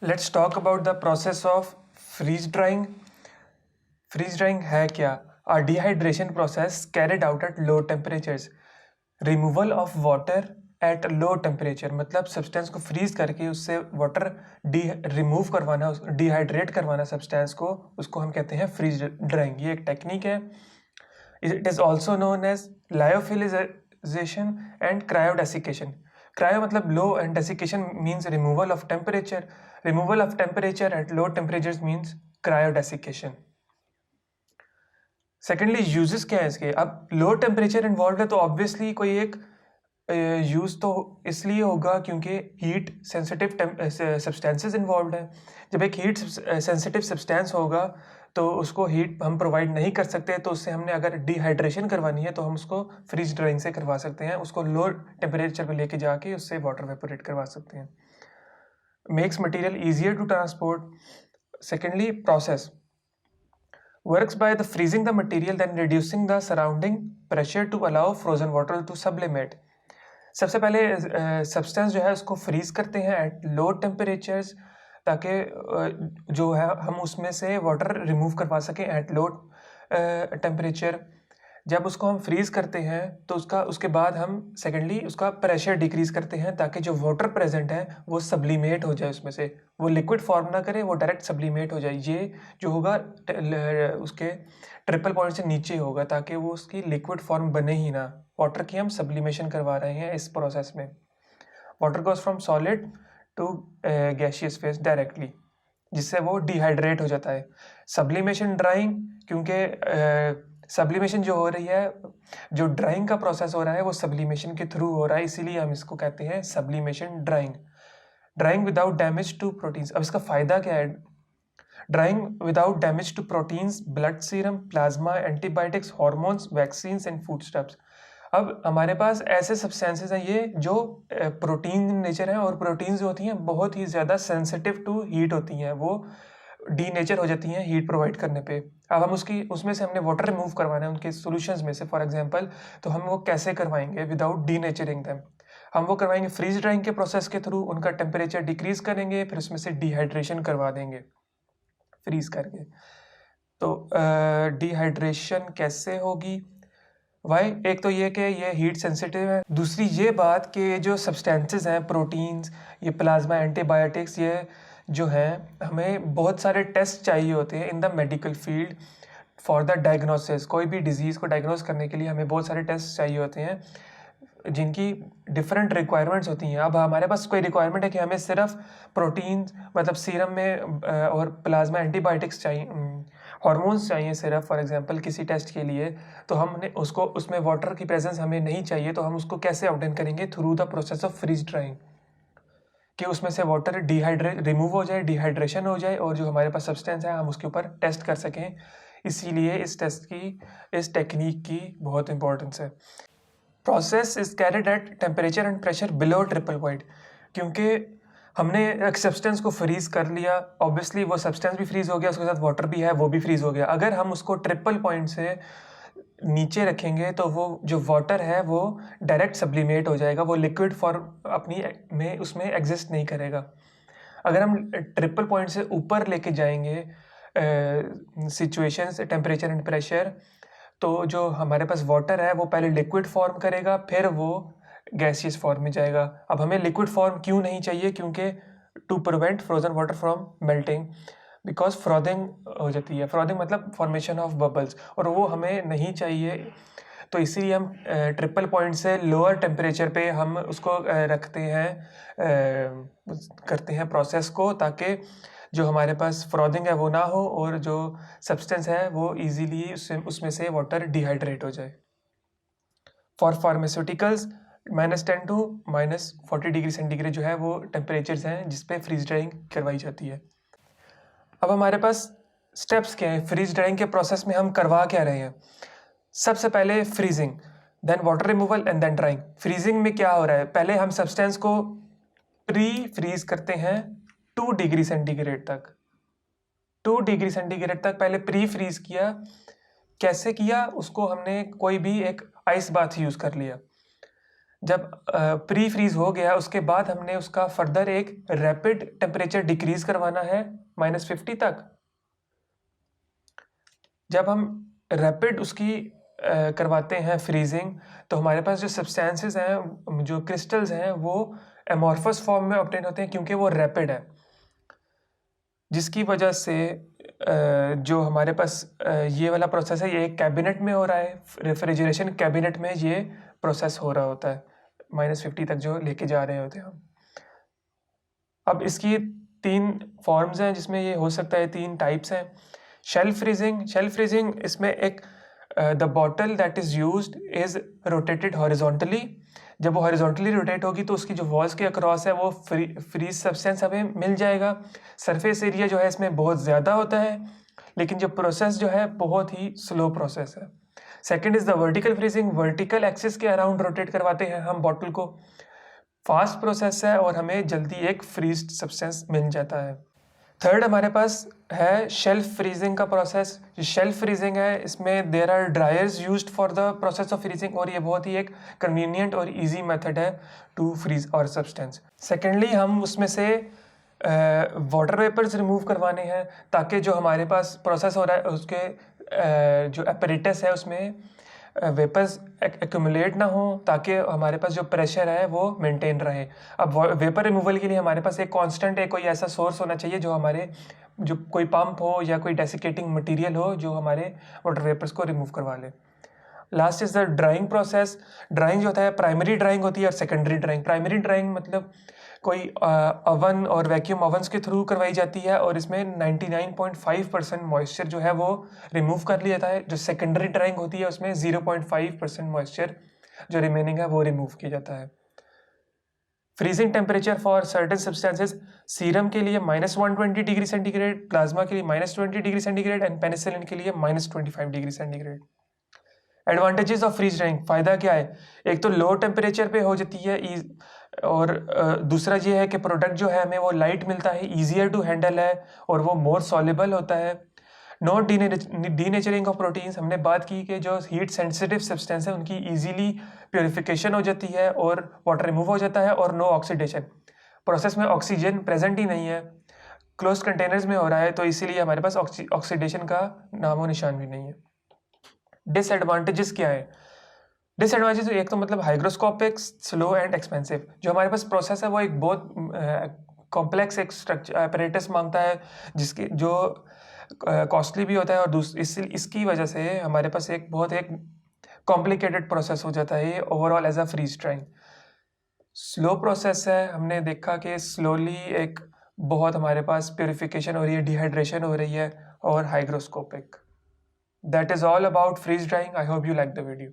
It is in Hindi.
Let's talk about the process of freeze drying. Freeze drying है क्या? A dehydration process carried out at low temperatures. Removal of water at low temperature मतलब सब्सटेंस को फ्रीज करके उससे वाटर रिमूव करवाना, डिहाइड्रेट करवाना सब्सटेंस को, उसको हम कहते हैं फ्रीज ड्राइंग. ये एक टेक्निक है. It is also known as lyophilization and cryodesiccation. Cryo मतलब low and desiccation means removal of temperature. Removal of temperature at low temperature means cryodesiccation. Secondly uses क्या है इसके. अब लो टेम्परेचर इन्वॉल्व है तो ऑब्वियसली कोई एक यूज़ तो इसलिए होगा क्योंकि हीट सेंसिटिव सब्सटेंसेस इन्वॉल्व है. जब एक हीट सेंसिटिव सब्सटेंस होगा तो उसको हीट हम प्रोवाइड नहीं कर सकते, तो उससे हमने अगर डिहाइड्रेशन करवानी है तो हम उसको फ्रीज ड्राइंग से करवा सकते हैं. उसको लो टेम्परेचर पे लेके जाके उससे वाटर वेपोरेट करवा सकते हैं. Makes material easier to transport. Secondly process works by the freezing the material then reducing the surrounding pressure to allow frozen water to sublimate. सबसे पहले सब्सटेंस जो है उसको फ्रीज करते हैं एट लो टेम्परेचर्स ताकि जो है हम उसमें से वाटर रिमूव करवा सकें एट लो टेम्परेचर. जब उसको हम फ्रीज करते हैं तो उसके बाद हम सेकेंडली उसका प्रेशर डिक्रीज करते हैं ताकि जो वाटर प्रेजेंट है वो सब्लिमेट हो जाए, उसमें से वो लिक्विड फॉर्म ना करे, वो डायरेक्ट सब्लिमेट हो जाए. ये जो होगा उसके ट्रिपल पॉइंट से नीचे होगा ताकि वो उसकी लिक्विड फॉर्म बने ही ना. वाटर की हम सब्लिमेशन करवा रहे हैं इस प्रोसेस में. Water goes from solid to gaseous phase directly, जिससे वो डिहाइड्रेट हो जाता है. सब्लिमेशन ड्राइंग, क्योंकि सब्लिमेशन जो हो रही है, जो ड्राइंग का प्रोसेस हो रहा है वो सब्लिमेशन के थ्रू हो रहा है, इसीलिए हम इसको कहते हैं sublimation drying. Drying without damage to proteins. अब इसका फ़ायदा क्या है? Drying without damage to proteins, blood serum, plasma, antibiotics, hormones, vaccines and food stuffs. अब हमारे पास ऐसे सब्सटेंसेस हैं ये जो प्रोटीन नेचर हैं, और प्रोटीन्स जो होती हैं बहुत ही ज़्यादा सेंसिटिव टू हीट होती हैं, वो डी नेचर हो जाती हैं हीट प्रोवाइड करने पे. अब हम उसमें से हमने वाटर रिमूव करवाना है उनके सॉल्यूशंस में से फॉर एग्जांपल, तो हम वो कैसे करवाएंगे विदाउट डी नेचरिंग दैम? हम वो करवाएंगे फ्रीज ड्राइंग के प्रोसेस के थ्रू. उनका टेम्परेचर डिक्रीज करेंगे, फिर उसमें से डिहाइड्रेशन करवा देंगे फ्रीज करके. तो डिहाइड्रेशन कैसे होगी? वाई? एक तो ये कि ये हीट सेंसिटिव है. दूसरी ये बात कि जो सब्सटेंसेस हैं, प्रोटीन्स, ये प्लाज्मा, एंटीबायोटिक्स, ये जो हैं हमें बहुत सारे टेस्ट चाहिए होते हैं in the medical field for the diagnosis. कोई भी डिजीज़ को डायग्नोस करने के लिए हमें बहुत सारे टेस्ट चाहिए होते हैं जिनकी डिफरेंट रिक्वायरमेंट्स होती हैं. अब हमारे पास कोई रिक्वायरमेंट है कि हमें सिर्फ प्रोटीन मतलब सीरम में और प्लाज्मा, एंटीबायोटिक्स चाहिए, हॉर्मोन्स चाहिए सिर्फ फॉर एग्जांपल किसी टेस्ट के लिए, तो हमने उसको उसमें वाटर की प्रेजेंस हमें नहीं चाहिए, तो हम उसको कैसे ऑब्टेन करेंगे? Through the process of freeze drying, कि उसमें से वाटर रिमूव हो जाए, डिहाइड्रेशन हो जाए, और जो हमारे पास सब्सटेंस है हम उसके ऊपर टेस्ट कर सकें. इसीलिए इस टेक्निक की बहुत इंपॉर्टेंस है. Process is carried at temperature and pressure below triple point. क्योंकि हमने एक सब्सटेंस को फ्रीज कर लिया, ऑब्वियसली वो सब्सटेंस भी फ्रीज हो गया, उसके साथ वाटर भी है वो भी फ्रीज हो गया. अगर हम उसको ट्रिपल पॉइंट से नीचे रखेंगे तो वो जो वाटर है वो डायरेक्ट सब्लिमेट हो जाएगा, वो लिक्विड फॉर्म अपनी में उसमें एग्जिस्ट नहीं करेगा. अगर हम ट्रिपल पॉइंट से ऊपर लेके जाएंगे सिचुएशंस, टेम्परेचर एंड प्रेशर, तो जो हमारे पास वाटर है वो पहले लिक्विड फॉर्म करेगा, फिर वो गैसियस फॉर्म में जाएगा. अब हमें लिक्विड फॉर्म क्यों नहीं चाहिए? क्योंकि to prevent frozen water from melting, because frothing हो जाती है. फ्रॉदिंग मतलब फॉर्मेशन ऑफ बबल्स, और वो हमें नहीं चाहिए. तो इसीलिए हम ट्रिपल पॉइंट से लोअर टेम्परेचर पे हम उसको रखते हैं, करते हैं प्रोसेस को, ताकि जो हमारे पास फ्रॉदिंग है वो ना हो और जो सब्सटेंस है वो इजीली उसमें से वाटर डिहाइड्रेट हो जाए. For pharmaceuticals -10 to -40 degree centigrade जो है वो टेम्परेचर्स हैं जिस पे फ्रीज ड्राइंग करवाई जाती है. अब हमारे पास स्टेप्स क्या हैं फ्रीज ड्राइंग के प्रोसेस में? हम करवा क्या रहे हैं? सबसे पहले freezing, then water removal and then drying. Freezing में क्या हो रहा है? पहले हम सब्सटेंस को प्री फ्रीज करते हैं 2 डिग्री सेंटीग्रेड तक. 2 डिग्री सेंटीग्रेड तक पहले प्री फ्रीज किया. कैसे किया? उसको हमने कोई भी एक आइस बाथ यूज़ कर लिया. जब प्री फ्रीज हो गया उसके बाद हमने उसका फर्दर एक रैपिड टेम्परेचर डिक्रीज करवाना है -50 तक। जब हम रैपिड उसकी करवाते हैं फ्रीजिंग, तो हमारे पास जो सब्सटेंसेस हैं, जो क्रिस्टल्स हैं, वो एमॉर्फस फॉर्म में ऑब्टेन होते हैं क्योंकि वो रैपिड है, जिसकी वजह से जो हमारे पास ये वाला प्रोसेस है, ये एक कैबिनेट में हो रहा है, रेफ्रिजरेशन कैबिनेट में ये प्रोसेस हो रहा होता है, -50 तक जो लेके जा रहे होते हैं हम। अब इसकी 3 फॉर्म्स हैं जिसमें ये हो सकता है, 3 टाइप्स हैं। शेल्फ फ्रीजिंग इसमें एक the bottle that is used is rotated horizontally. जब वो हॉरिजॉन्टली रोटेट होगी तो उसकी जो वॉल्स के अक्रॉस है वो फ्रीज सब्सटेंस हमें मिल जाएगा। सरफेस एरिया जो है इसमें बहुत ज़्यादा होता है, लेकिन जो प्रोसेस जो है बहुत ही स्लो प्रोसेस है। Second is the vertical freezing. Vertical axis के अराउंड रोटेट करवाते हैं हम बॉटल को। फास्ट प्रोसेस है और हमें जल्दी एक फ्रीज्ड सब्सटेंस मिल जाता है। थर्ड हमारे पास है शेल्फ फ्रीजिंग का प्रोसेस। जो शेल्फ फ्रीजिंग है इसमें there are dryers used for the process of freezing, और ये बहुत ही एक कन्वीनियंट और इजी मेथड है टू फ्रीज और सब्सटेंस। सेकेंडली हम उसमें से वाटर वेपर्स रिमूव करवाने हैं ताकि जो हमारे पास प्रोसेस हो रहा है उसके जो एपरेटस है उसमें वेपर्स एक्यूमुलेट ना हो, ताकि हमारे पास जो प्रेशर है वो मेंटेन रहे। अब वेपर रिमूवल के लिए हमारे पास एक कांस्टेंट कोई ऐसा सोर्स होना चाहिए जो हमारे जो कोई पंप हो या कोई डेसिकेटिंग मटेरियल हो जो हमारे वाटर वेपर्स को रिमूव करवा ले। Last is the drawing process. Drawing जो होता है, प्राइमरी ड्राइंग होती है और सेकेंडरी ड्राइंग। प्राइमरी ड्राइंग मतलब कोई अवन और वैक्यूम ओवन्स के थ्रू करवाई जाती है और इसमें 99.5% मॉइस्चर जो है वो रिमूव कर लिया जाता है। जो सेकेंडरी ड्राइंग होती है उसमें 0.5% मॉइस्चर जो रिमेनिंग है वो रिमूव किया जाता है। Freezing temperature for certain substances, serum के लिए -120 डिग्री सेंटीग्रेड, प्लाज्मा के लिए -20 डिग्री सेंटीग्रेड एंड पेनिसिलिन के लिए -25 degree centigrade. Advantages of freeze drying, फ़ायदा क्या है? एक तो लो टेम्परेचर पे हो जाती है और दूसरा ये है कि प्रोडक्ट जो है हमें वो लाइट मिलता है, ईजियर टू हैंडल है और वो मोर सॉल्युबल होता है। नो डीनेचरिंग ऑफ प्रोटीन्स, हमने बात की कि जो हीट सेंसिटिव सब्सटेंस है उनकी ईजिली प्योरिफिकेशन हो जाती है और वाटर रिमूव हो जाता है। और नो ऑक्सीडेशन, प्रोसेस में ऑक्सीजन प्रेजेंट ही नहीं है, क्लोज कंटेनर्स में हो रहा है, तो इसीलिए हमारे पास ऑक्सीडेशन का नामो निशान भी नहीं है। डिसएडवांटेजेस क्या है? डिसएडवांटेज एक तो मतलब हाइग्रोस्कोपिक, स्लो एंड एक्सपेंसिव। जो हमारे पास प्रोसेस है वो एक बहुत कॉम्प्लेक्स एक स्ट्रक्चर अपरेटस मांगता है जिसकी जो कॉस्टली भी होता है, और इसकी वजह से हमारे पास एक बहुत एक कॉम्प्लिकेटेड प्रोसेस हो जाता है ये overall as a freeze drying. Slow process है, हमने देखा कि स्लोली एक बहुत हमारे पास प्योरिफिकेशन हो रही है, डिहाइड्रेशन हो रही है, और hygroscopic. That is all about freeze drying. I hope you like the video.